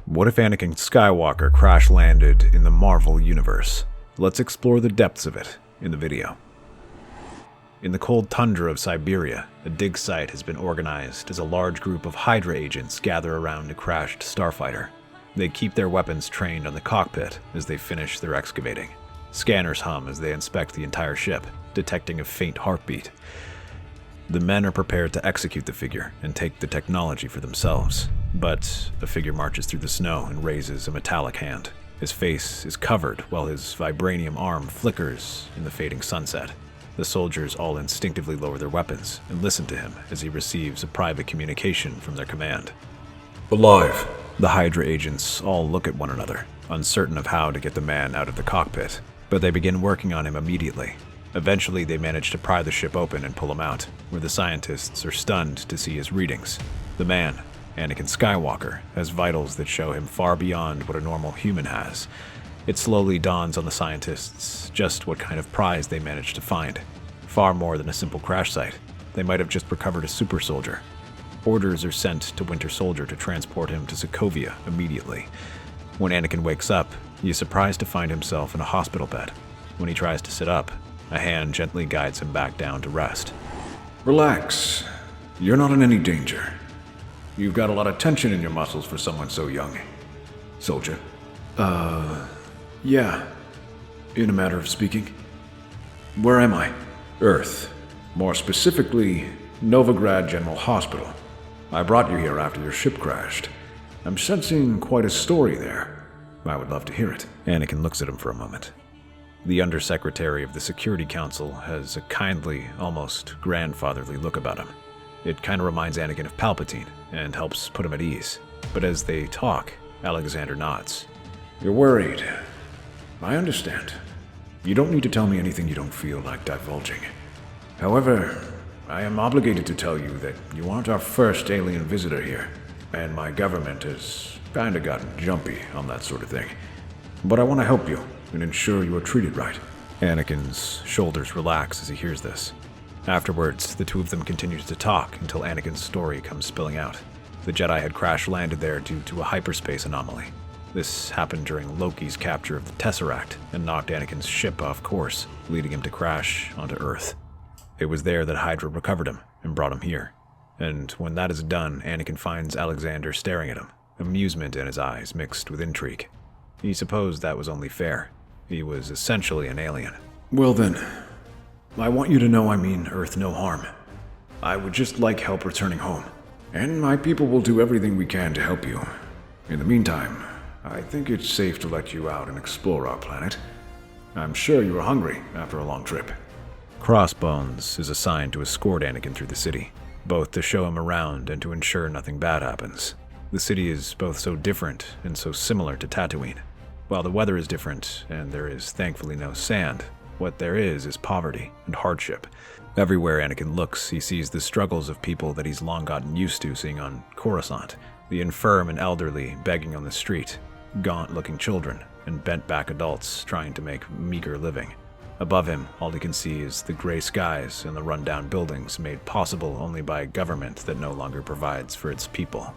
What if Anakin Skywalker crash landed in the Marvel Universe? Let's explore the depths of it in the video. In the cold tundra of Siberia, a dig site has been organized as a large group of Hydra agents gather around a crashed starfighter. They keep their weapons trained on the cockpit as they finish their excavating. Scanners hum as they inspect the entire ship, detecting a faint heartbeat. The men are prepared to execute the figure and take the technology for themselves. But a figure marches through the snow and raises a metallic hand. His face is covered while his vibranium arm flickers in the fading sunset. The soldiers all instinctively lower their weapons and listen to him as he receives a private communication from their command. Alive. The Hydra agents all look at one another, uncertain of how to get the man out of the cockpit, but they begin working on him immediately. Eventually, they manage to pry the ship open and pull him out, where the scientists are stunned to see his readings. The man, Anakin Skywalker, has vitals that show him far beyond what a normal human has. It slowly dawns on the scientists just what kind of prize they managed to find. Far more than a simple crash site. They might have just recovered a super soldier. Orders are sent to Winter Soldier to transport him to Sokovia immediately. When Anakin wakes up, he is surprised to find himself in a hospital bed. When he tries to sit up, a hand gently guides him back down to rest. Relax. You're not in any danger. You've got a lot of tension in your muscles for someone so young. Soldier. Yeah. In a matter of speaking. Where am I? Earth. More specifically, Novigrad General Hospital. I brought you here after your ship crashed. I'm sensing quite a story there. I would love to hear it. Anakin looks at him for a moment. The Undersecretary of the Security Council has a kindly, almost grandfatherly look about him. It kind of reminds Anakin of Palpatine and helps put him at ease. But as they talk, Alexander nods. You're worried. I understand. You don't need to tell me anything you don't feel like divulging. However, I am obligated to tell you that you aren't our first alien visitor here, and my government has kinda gotten jumpy on that sort of thing. But I want to help you and ensure you are treated right. Anakin's shoulders relax as he hears this. Afterwards, the two of them continue to talk until Anakin's story comes spilling out. The Jedi had crash landed there due to a hyperspace anomaly. This happened during Loki's capture of the Tesseract and knocked Anakin's ship off course, leading him to crash onto Earth. It was there that Hydra recovered him and brought him here. And when that is done, Anakin finds Alexander staring at him, amusement in his eyes mixed with intrigue. He supposed that was only fair. He was essentially an alien. Well then, I want you to know I mean Earth no harm. I would just like help returning home, and my people will do everything we can to help you. In the meantime, I think it's safe to let you out and explore our planet. I'm sure you are hungry after a long trip. Crossbones is assigned to escort Anakin through the city, both to show him around and to ensure nothing bad happens. The city is both so different and so similar to Tatooine. While the weather is different, and there is thankfully no sand, what there is poverty and hardship. Everywhere Anakin looks, he sees the struggles of people that he's long gotten used to seeing on Coruscant. The infirm and elderly begging on the street, gaunt-looking children, and bent-back adults trying to make meager living. Above him, all he can see is the gray skies and the run-down buildings made possible only by a government that no longer provides for its people.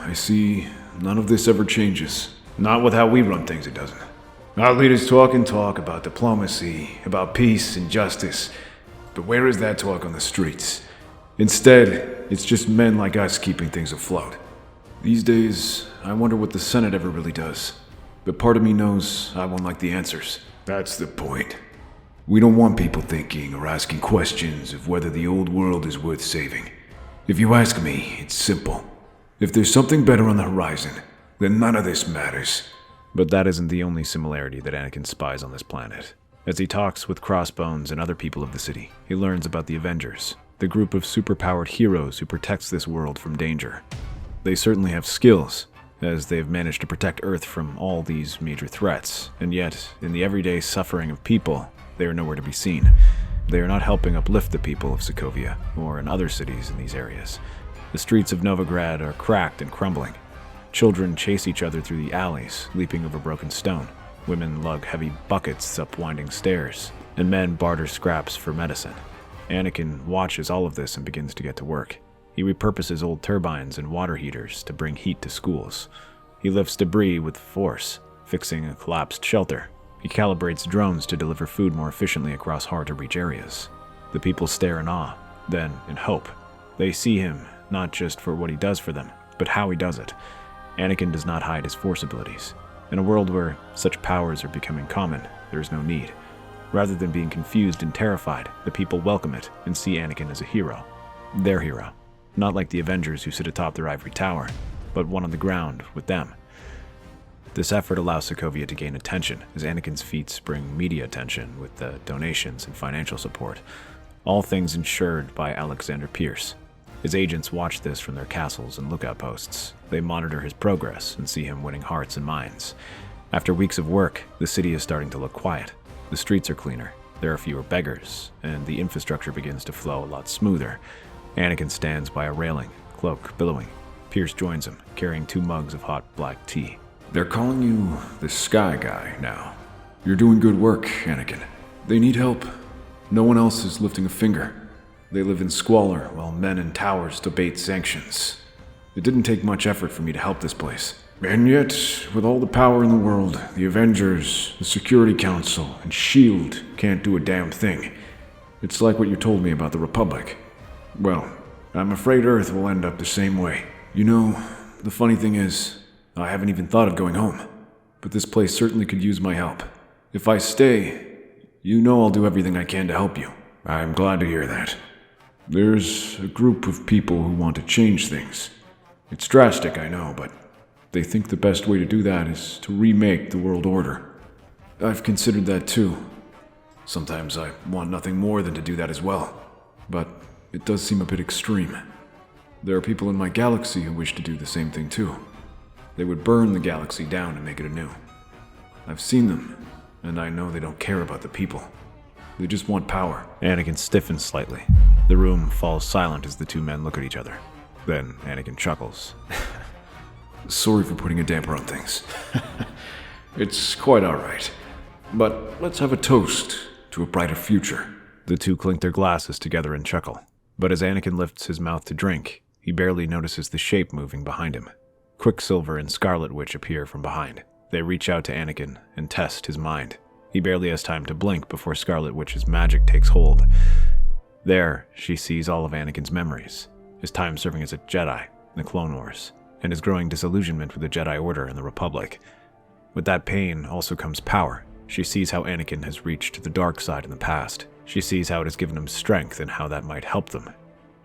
I see none of this ever changes. Not with how we run things, it doesn't. Our leaders talk and talk about diplomacy, about peace and justice. But where is that talk on the streets? Instead, it's just men like us keeping things afloat. These days, I wonder what the Senate ever really does. But part of me knows I won't like the answers. That's the point. We don't want people thinking or asking questions of whether the old world is worth saving. If you ask me, it's simple. If there's something better on the horizon, then none of this matters. But that isn't the only similarity that Anakin spies on this planet. As he talks with Crossbones and other people of the city, he learns about the Avengers, the group of superpowered heroes who protects this world from danger. They certainly have skills, as they've managed to protect Earth from all these major threats, and yet, in the everyday suffering of people, they are nowhere to be seen. They are not helping uplift the people of Sokovia, or in other cities in these areas. The streets of Novigrad are cracked and crumbling. Children chase each other through the alleys, leaping over broken stone. Women lug heavy buckets up winding stairs, and men barter scraps for medicine. Anakin watches all of this and begins to get to work. He repurposes old turbines and water heaters to bring heat to schools. He lifts debris with force, fixing a collapsed shelter. He calibrates drones to deliver food more efficiently across hard-to-reach areas. The people stare in awe, then in hope. They see him, not just for what he does for them, but how he does it. Anakin does not hide his force abilities. In a world where such powers are becoming common, there is no need. Rather than being confused and terrified, the people welcome it and see Anakin as a hero. Their hero. Not like the Avengers who sit atop their ivory tower, but one on the ground with them. This effort allows Sokovia to gain attention, as Anakin's feats bring media attention with the donations and financial support. All things ensured by Alexander Pierce. His agents watch this from their castles and lookout posts. They monitor his progress and see him winning hearts and minds. After weeks of work, the city is starting to look quiet. The streets are cleaner, there are fewer beggars, and the infrastructure begins to flow a lot smoother. Anakin stands by a railing, cloak billowing. Pierce joins him, carrying 2 mugs of hot black tea. They're calling you the Sky Guy now. You're doing good work, Anakin. They need help. No one else is lifting a finger. They live in squalor while men in towers debate sanctions. It didn't take much effort for me to help this place. And yet, with all the power in the world, the Avengers, the Security Council, and S.H.I.E.L.D. can't do a damn thing. It's like what you told me about the Republic. Well, I'm afraid Earth will end up the same way. You know, the funny thing is, I haven't even thought of going home. But this place certainly could use my help. If I stay, you know I'll do everything I can to help you. I'm glad to hear that. There's a group of people who want to change things. It's drastic, I know, but they think the best way to do that is to remake the world order. I've considered that too. Sometimes I want nothing more than to do that as well. But it does seem a bit extreme. There are people in my galaxy who wish to do the same thing too. They would burn the galaxy down and make it anew. I've seen them, and I know they don't care about the people. They just want power. Anakin stiffens slightly. The room falls silent as the 2 men look at each other. Then Anakin chuckles. Sorry for putting a damper on things. It's quite alright. But let's have a toast to a brighter future. The 2 clink their glasses together and chuckle. But as Anakin lifts his mouth to drink, he barely notices the shape moving behind him. Quicksilver and Scarlet Witch appear from behind. They reach out to Anakin and test his mind. He barely has time to blink before Scarlet Witch's magic takes hold. There, she sees all of Anakin's memories, his time serving as a Jedi in the Clone Wars, and his growing disillusionment with the Jedi Order and the Republic. With that pain also comes power. She sees how Anakin has reached the dark side in the past. She sees how it has given him strength and how that might help them.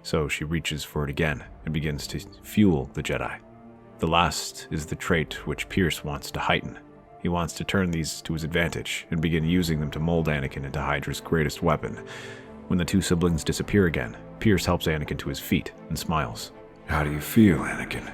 So she reaches for it again and begins to fuel the Jedi. The last is the trait which Pierce wants to heighten. He wants to turn these to his advantage and begin using them to mold Anakin into Hydra's greatest weapon. When the 2 siblings disappear again, Pierce helps Anakin to his feet and smiles. How do you feel, Anakin?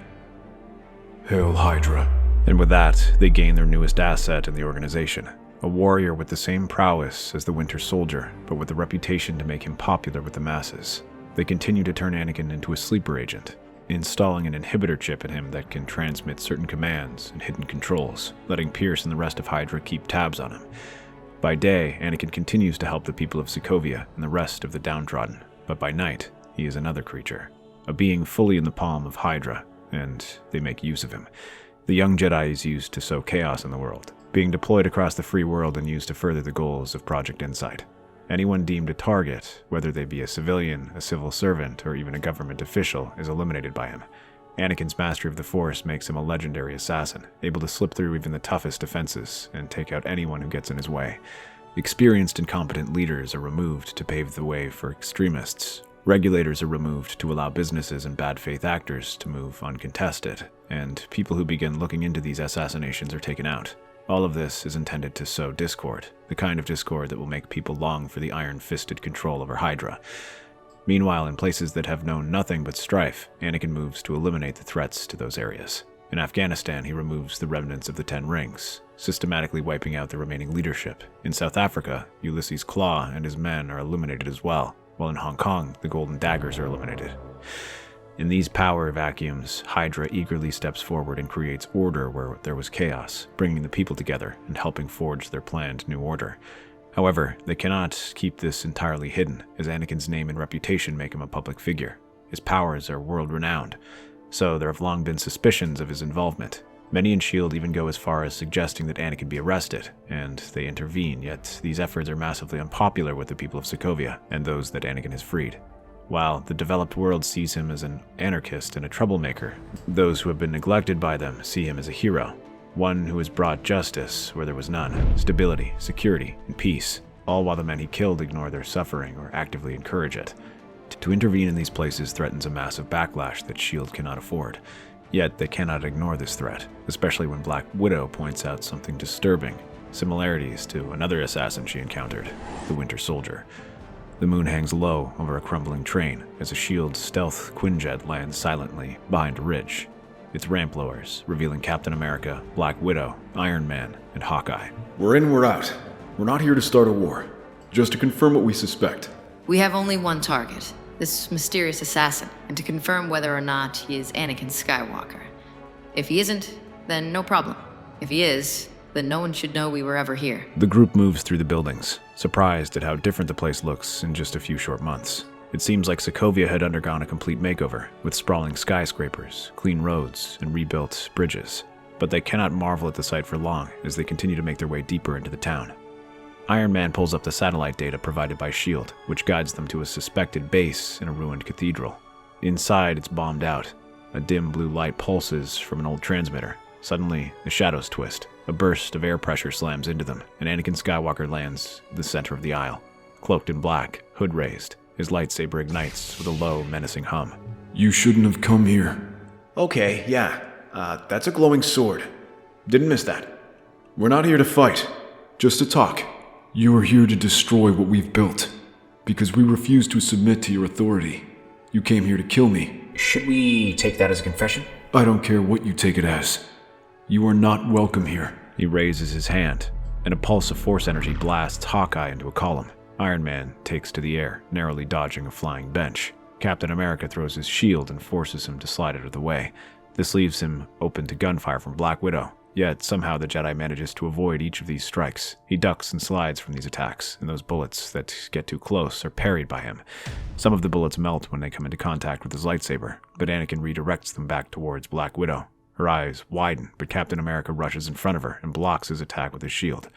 Hail Hydra. And with that, they gain their newest asset in the organization. A warrior with the same prowess as the Winter Soldier, but with the reputation to make him popular with the masses. They continue to turn Anakin into a sleeper agent, installing an inhibitor chip in him that can transmit certain commands and hidden controls, letting Pierce and the rest of Hydra keep tabs on him. By day, Anakin continues to help the people of Sokovia and the rest of the downtrodden, but by night, he is another creature, a being fully in the palm of Hydra, and they make use of him. The young Jedi is used to sow chaos in the world, being deployed across the free world and used to further the goals of Project Insight. Anyone deemed a target, whether they be a civilian, a civil servant, or even a government official, is eliminated by him. Anakin's mastery of the Force makes him a legendary assassin, able to slip through even the toughest defenses and take out anyone who gets in his way. Experienced and competent leaders are removed to pave the way for extremists. Regulators are removed to allow businesses and bad faith actors to move uncontested, and people who begin looking into these assassinations are taken out. All of this is intended to sow discord, the kind of discord that will make people long for the iron-fisted control over Hydra. Meanwhile, in places that have known nothing but strife, Anakin moves to eliminate the threats to those areas. In Afghanistan, he removes the remnants of the 10 Rings, systematically wiping out the remaining leadership. In South Africa, Ulysses Klaue and his men are eliminated as well, while in Hong Kong, the Golden Daggers are eliminated. In these power vacuums, Hydra eagerly steps forward and creates order where there was chaos, bringing the people together and helping forge their planned new order. However, they cannot keep this entirely hidden, as Anakin's name and reputation make him a public figure. His powers are world-renowned, so there have long been suspicions of his involvement. Many in S.H.I.E.L.D. even go as far as suggesting that Anakin be arrested, and they intervene, yet these efforts are massively unpopular with the people of Sokovia and those that Anakin has freed. While the developed world sees him as an anarchist and a troublemaker, those who have been neglected by them see him as a hero, one who has brought justice where there was none, stability, security, and peace, all while the men he killed ignore their suffering or actively encourage it. To intervene in these places threatens a massive backlash that S.H.I.E.L.D. cannot afford. Yet they cannot ignore this threat, especially when Black Widow points out something disturbing, similarities to another assassin she encountered, the Winter Soldier. The moon hangs low over a crumbling train as a S.H.I.E.L.D. stealth Quinjet lands silently behind a ridge. Its ramp lowers, revealing Captain America, Black Widow, Iron Man, and Hawkeye. We're in, we're out. We're not here to start a war, just to confirm what we suspect. We have only one target, this mysterious assassin, and to confirm whether or not he is Anakin Skywalker. If he isn't, then no problem. If he is, then no one should know we were ever here. The group moves through the buildings, surprised at how different the place looks in just a few short months. It seems like Sokovia had undergone a complete makeover, with sprawling skyscrapers, clean roads, and rebuilt bridges. But they cannot marvel at the sight for long as they continue to make their way deeper into the town. Iron Man pulls up the satellite data provided by S.H.I.E.L.D., which guides them to a suspected base in a ruined cathedral. Inside, it's bombed out. A dim blue light pulses from an old transmitter. Suddenly, the shadows twist. A burst of air pressure slams into them, and Anakin Skywalker lands in the center of the aisle. Cloaked in black, hood raised, his lightsaber ignites with a low, menacing hum. You shouldn't have come here. Okay, yeah. That's a glowing sword. Didn't miss that. We're not here to fight, just to talk. You are here to destroy what we've built, because we refuse to submit to your authority. You came here to kill me. Should we take that as a confession? I don't care what you take it as. You are not welcome here. He raises his hand, and a pulse of force energy blasts Hawkeye into a column. Iron Man takes to the air, narrowly dodging a flying bench. Captain America throws his shield and forces him to slide out of the way. This leaves him open to gunfire from Black Widow. Yet, somehow the Jedi manages to avoid each of these strikes. He ducks and slides from these attacks, and those bullets that get too close are parried by him. Some of the bullets melt when they come into contact with his lightsaber, but Anakin redirects them back towards Black Widow. Her eyes widen, but Captain America rushes in front of her and blocks his attack with his shield.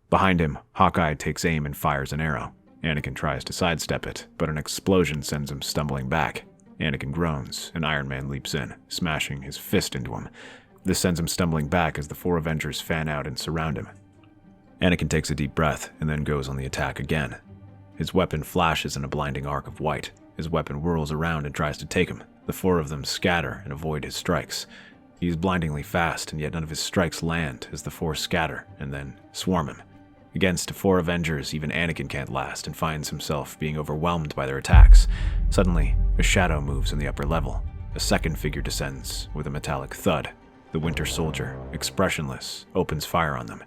Behind him, Hawkeye takes aim and fires an arrow. Anakin tries to sidestep it, but an explosion sends him stumbling back. Anakin groans, and Iron Man leaps in, smashing his fist into him. This sends him stumbling back as the four Avengers fan out and surround him. Anakin takes a deep breath and then goes on the attack again. His weapon flashes in a blinding arc of white. His weapon whirls around and tries to take him. The four of them scatter and avoid his strikes. He is blindingly fast, and yet none of his strikes land as the four scatter and then swarm him. Against four Avengers, even Anakin can't last and finds himself being overwhelmed by their attacks. Suddenly, a shadow moves in the upper level. A second figure descends with a metallic thud. The Winter Soldier, expressionless, opens fire on them.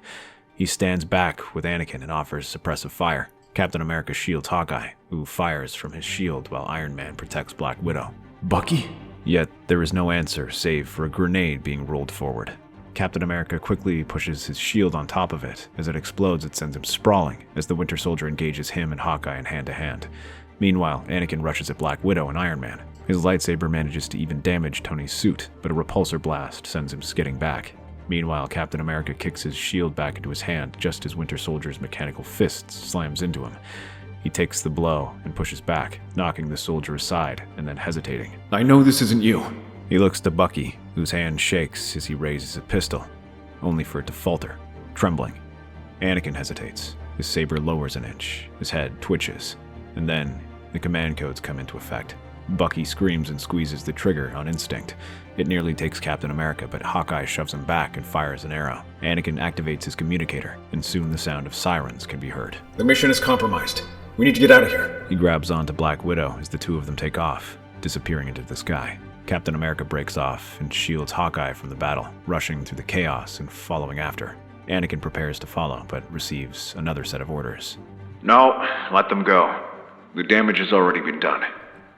He stands back with Anakin and offers suppressive fire. Captain America shields Hawkeye, who fires from his shield while Iron Man protects Black Widow. Bucky? Yet there is no answer save for a grenade being rolled forward. Captain America quickly pushes his shield on top of it. As it explodes, it sends him sprawling as the Winter Soldier engages him and Hawkeye in hand-to-hand. Meanwhile, Anakin rushes at Black Widow and Iron Man. His lightsaber manages to even damage Tony's suit, but a repulsor blast sends him skidding back. Meanwhile, Captain America kicks his shield back into his hand just as Winter Soldier's mechanical fist slams into him. He takes the blow and pushes back, knocking the soldier aside and then hesitating. I know this isn't you. He looks to Bucky, whose hand shakes as he raises a pistol, only for it to falter, trembling. Anakin hesitates. His saber lowers an inch, his head twitches, and then the command codes come into effect. Bucky screams and squeezes the trigger on instinct. It nearly takes Captain America, but Hawkeye shoves him back and fires an arrow. Anakin activates his communicator, and soon the sound of sirens can be heard. The mission is compromised. We need to get out of here. He grabs onto Black Widow as the two of them take off, disappearing into the sky. Captain America breaks off and shields Hawkeye from the battle, rushing through the chaos and following after. Anakin prepares to follow, but receives another set of orders. No, let them go. The damage has already been done.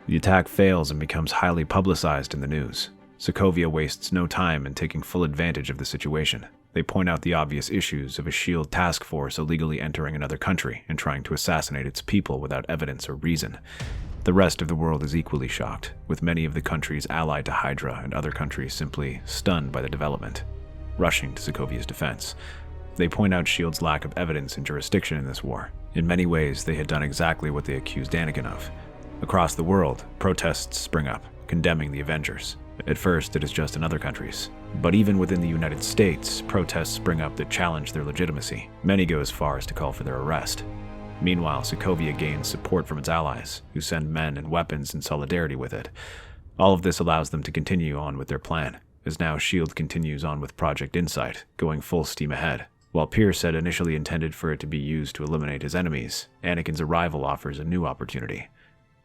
The attack fails and becomes highly publicized in the news. Sokovia wastes no time in taking full advantage of the situation. They point out the obvious issues of a S.H.I.E.L.D. task force illegally entering another country and trying to assassinate its people without evidence or reason. The rest of the world is equally shocked, with many of the countries allied to Hydra and other countries simply stunned by the development. rushing to Sokovia's defense. They point out S.H.I.E.L.'s lack of evidence and jurisdiction in this war. In many ways, they had done exactly what they accused Anakin of. Across the world, protests spring up, condemning the Avengers. At first, it is just in other countries. But even within the United States, protests spring up that challenge their legitimacy. Many go as far as to call for their arrest. Meanwhile, Sokovia gains support from its allies, who send men and weapons in solidarity with it. All of this allows them to continue on with their plan, as now S.H.I.E.L.D. continues on with Project Insight, going full steam ahead. While Pierce had initially intended for it to be used to eliminate his enemies, Anakin's arrival offers a new opportunity.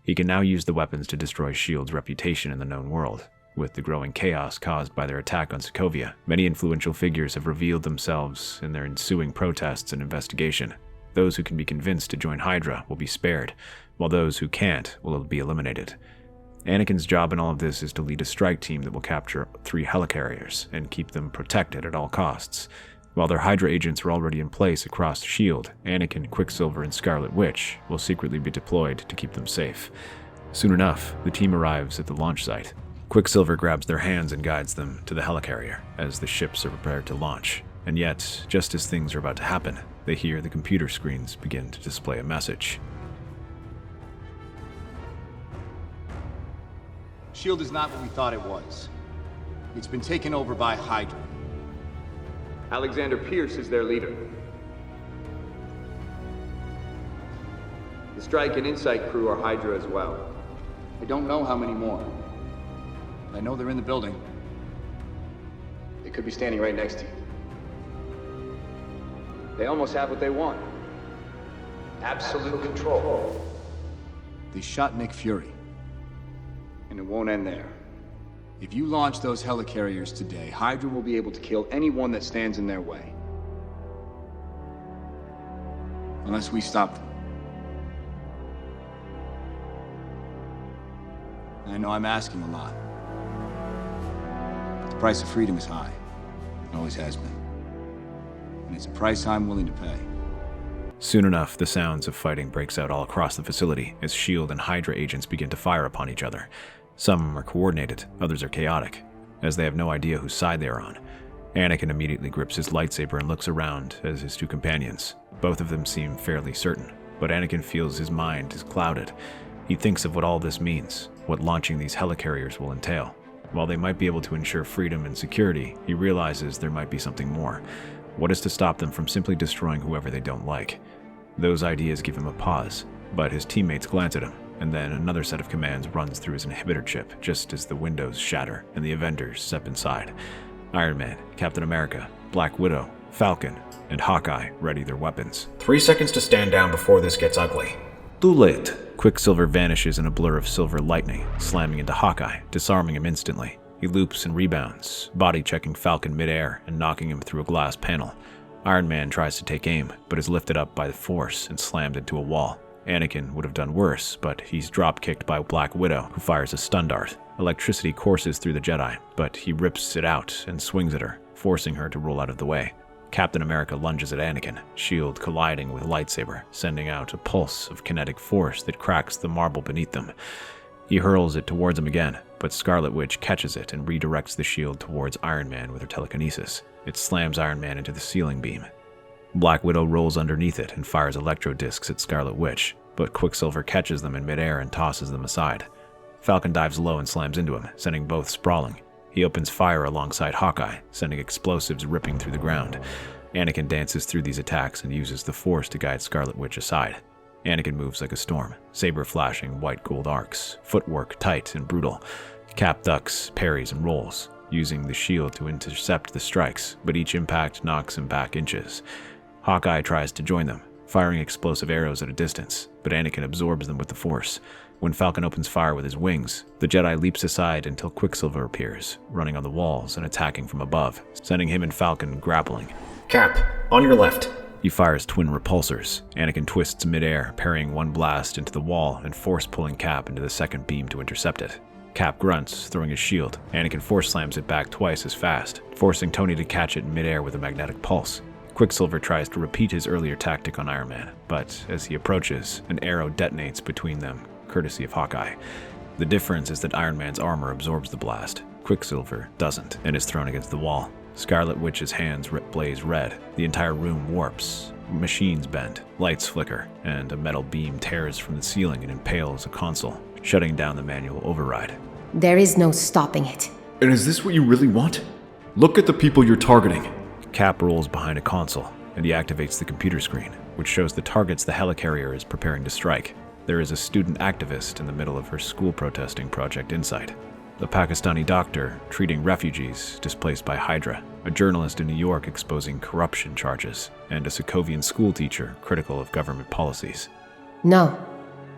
He can now use the weapons to destroy S.H.I.E.L.D.'s reputation in the known world. With the growing chaos caused by their attack on Sokovia, many influential figures have revealed themselves in their ensuing protests and investigation. Those who can be convinced to join Hydra will be spared, while those who can't will be eliminated. Anakin's job in all of this is to lead a strike team that will capture 3 helicarriers and keep them protected at all costs. While their Hydra agents are already in place across S.H.I.E.L.D., Anakin, Quicksilver, and Scarlet Witch will secretly be deployed to keep them safe. Soon enough, the team arrives at the launch site. Quicksilver grabs their hands and guides them to the helicarrier as the ships are prepared to launch. And yet, just as things are about to happen, they hear the computer screens begin to display a message. S.H.I.E.L.D. is not what we thought it was. It's been taken over by Hydra. Alexander Pierce is their leader. The Strike and Insight crew are Hydra as well. I don't know how many more. I know they're in the building. They could be standing right next to you. They almost have what they want. Absolute control. They shot Nick Fury. And it won't end there. If you launch those helicarriers today, Hydra will be able to kill anyone that stands in their way. Unless we stop them. I know I'm asking a lot. But the price of freedom is high. It always has been. And it's a price I'm willing to pay. Soon enough, the sounds of fighting breaks out all across the facility as S.H.I.E.L.D. and Hydra agents begin to fire upon each other. Some are coordinated, others are chaotic, as they have no idea whose side they are on. Anakin immediately grips his lightsaber and looks around as his 2 companions. Both of them seem fairly certain, but Anakin feels his mind is clouded. He thinks of what all this means, what launching these helicarriers will entail. While they might be able to ensure freedom and security, he realizes there might be something more. What is to stop them from simply destroying whoever they don't like? Those ideas give him a pause, but his teammates glance at him, and then another set of commands runs through his inhibitor chip just as the windows shatter and the Avengers step inside. Iron Man, Captain America, Black Widow, Falcon, and Hawkeye ready their weapons. 3 seconds to stand down before this gets ugly. Too late. Quicksilver vanishes in a blur of silver lightning, slamming into Hawkeye, disarming him instantly. He loops and rebounds, body-checking Falcon midair and knocking him through a glass panel. Iron Man tries to take aim, but is lifted up by the Force and slammed into a wall. Anakin would have done worse, but he's drop-kicked by Black Widow, who fires a stun dart. Electricity courses through the Jedi, but he rips it out and swings at her, forcing her to roll out of the way. Captain America lunges at Anakin, shield colliding with lightsaber, sending out a pulse of kinetic force that cracks the marble beneath them. He hurls it towards him again, but Scarlet Witch catches it and redirects the shield towards Iron Man with her telekinesis. It slams Iron Man into the ceiling beam. Black Widow rolls underneath it and fires electro discs at Scarlet Witch, but Quicksilver catches them in midair and tosses them aside. Falcon dives low and slams into him, sending both sprawling. He opens fire alongside Hawkeye, sending explosives ripping through the ground. Anakin dances through these attacks and uses the Force to guide Scarlet Witch aside. Anakin moves like a storm, saber flashing white gold arcs, footwork tight and brutal. Cap ducks, parries, and rolls, using the shield to intercept the strikes, but each impact knocks him back inches. Hawkeye tries to join them, firing explosive arrows at a distance, but Anakin absorbs them with the Force. When Falcon opens fire with his wings, the Jedi leaps aside until Quicksilver appears, running on the walls and attacking from above, sending him and Falcon grappling. Cap, on your left. He fires twin repulsors. Anakin twists midair, parrying one blast into the wall and force-pulling Cap into the second beam to intercept it. Cap grunts, throwing his shield. Anakin force slams it back twice as fast, forcing Tony to catch it in midair with a magnetic pulse. Quicksilver tries to repeat his earlier tactic on Iron Man, but as he approaches, an arrow detonates between them, courtesy of Hawkeye. The difference is that Iron Man's armor absorbs the blast. Quicksilver doesn't, and is thrown against the wall. Scarlet Witch's hands blaze red. The entire room warps. Machines bend, lights flicker, and a metal beam tears from the ceiling and impales a console, shutting down the manual override. There is no stopping it. And is this what you really want? Look at the people you're targeting. Cap rolls behind a console, and he activates the computer screen, which shows the targets the helicarrier is preparing to strike. There is a student activist in the middle of her school protesting Project Insight, a Pakistani doctor treating refugees displaced by Hydra, a journalist in New York exposing corruption charges, and a Sokovian schoolteacher critical of government policies. No.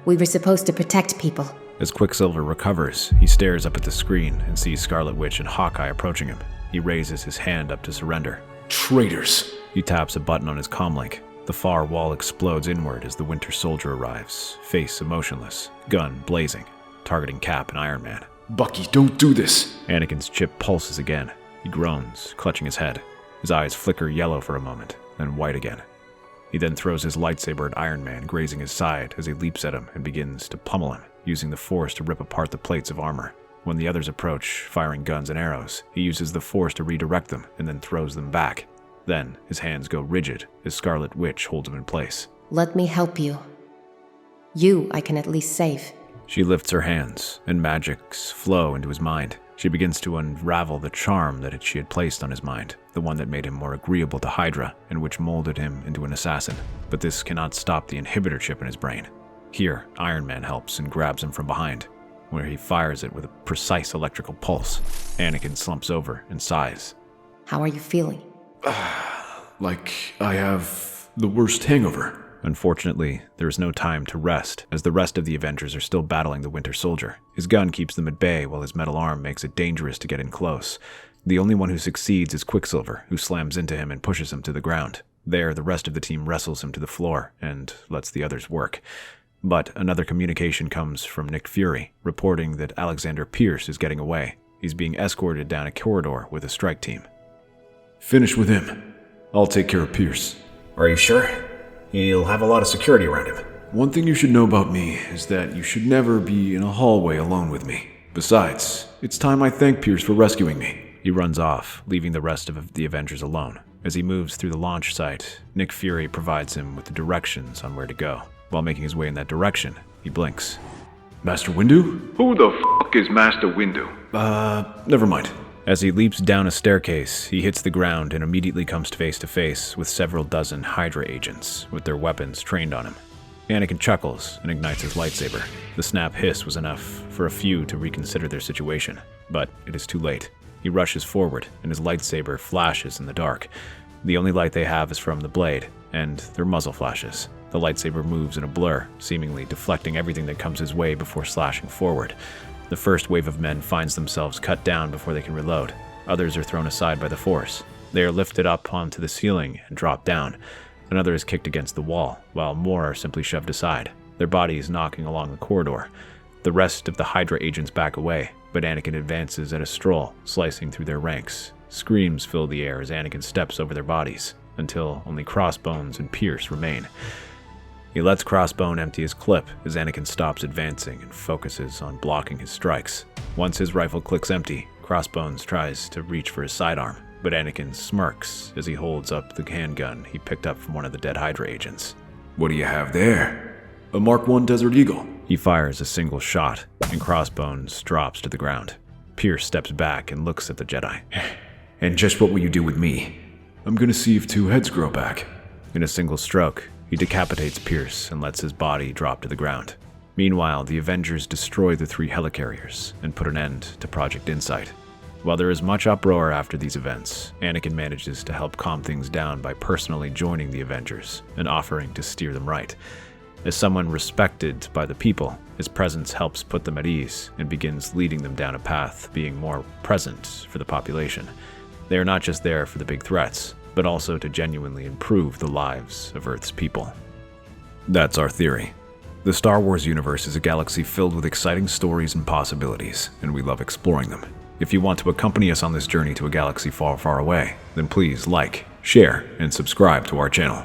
We were supposed to protect people. As Quicksilver recovers, he stares up at the screen and sees Scarlet Witch and Hawkeye approaching him. He raises his hand up to surrender. Traitors! He taps a button on his comlink. The far wall explodes inward as the Winter Soldier arrives, face emotionless, gun blazing, targeting Cap and Iron Man. Bucky, don't do this! Anakin's chip pulses again. He groans, clutching his head. His eyes flicker yellow for a moment, then white again. He then throws his lightsaber at Iron Man, grazing his side as he leaps at him and begins to pummel him, using the Force to rip apart the plates of armor. When the others approach, firing guns and arrows, he uses the Force to redirect them and then throws them back. Then, his hands go rigid as Scarlet Witch holds him in place. Let me help you. You, I can at least save. She lifts her hands, and magics flow into his mind. She begins to unravel the charm that she had placed on his mind, the one that made him more agreeable to Hydra, and which molded him into an assassin. But this cannot stop the inhibitor chip in his brain. Here, Iron Man helps and grabs him from behind, where he fires it with a precise electrical pulse. Anakin slumps over and sighs. How are you feeling? Like I have the worst hangover. Unfortunately, there is no time to rest, as the rest of the Avengers are still battling the Winter Soldier. His gun keeps them at bay, while his metal arm makes it dangerous to get in close. The only one who succeeds is Quicksilver, who slams into him and pushes him to the ground. There, the rest of the team wrestles him to the floor and lets the others work. But another communication comes from Nick Fury, reporting that Alexander Pierce is getting away. He's being escorted down a corridor with a strike team. Finish with him. I'll take care of Pierce. Are you sure? He'll have a lot of security around him. One thing you should know about me is that you should never be in a hallway alone with me. Besides, it's time I thank Pierce for rescuing me. He runs off, leaving the rest of the Avengers alone. As he moves through the launch site, Nick Fury provides him with the directions on where to go. While making his way in that direction, he blinks. Master Windu? Who the f*** is Master Windu? Never mind. As he leaps down a staircase, he hits the ground and immediately comes face to face with several dozen Hydra agents, with their weapons trained on him. Anakin chuckles and ignites his lightsaber. The snap hiss was enough for a few to reconsider their situation, but it is too late. He rushes forward, and his lightsaber flashes in the dark. The only light they have is from the blade, and their muzzle flashes. The lightsaber moves in a blur, seemingly deflecting everything that comes his way before slashing forward. The first wave of men finds themselves cut down before they can reload. Others are thrown aside by the Force. They are lifted up onto the ceiling and drop down. Another is kicked against the wall, while more are simply shoved aside, their bodies knocking along the corridor. The rest of the Hydra agents back away, but Anakin advances at a stroll, slicing through their ranks. Screams fill the air as Anakin steps over their bodies, until only Crossbones and Pierce remain. He lets Crossbone empty his clip as Anakin stops advancing and focuses on blocking his strikes. Once his rifle clicks empty, Crossbones tries to reach for his sidearm, but Anakin smirks as he holds up the handgun he picked up from one of the dead Hydra agents. What do you have there? A Mark I Desert Eagle. He fires a single shot, and Crossbones drops to the ground. Pierce steps back and looks at the Jedi. And just what will you do with me? I'm gonna see if two heads grow back. In a single stroke, he decapitates Pierce and lets his body drop to the ground. Meanwhile, the Avengers destroy the 3 helicarriers and put an end to Project Insight. While there is much uproar after these events, Anakin manages to help calm things down by personally joining the Avengers and offering to steer them right. As someone respected by the people, his presence helps put them at ease and begins leading them down a path being more present for the population. They are not just there for the big threats, but also to genuinely improve the lives of Earth's people. That's our theory. The Star Wars universe is a galaxy filled with exciting stories and possibilities, and we love exploring them. If you want to accompany us on this journey to a galaxy far, far away, then please like, share, and subscribe to our channel.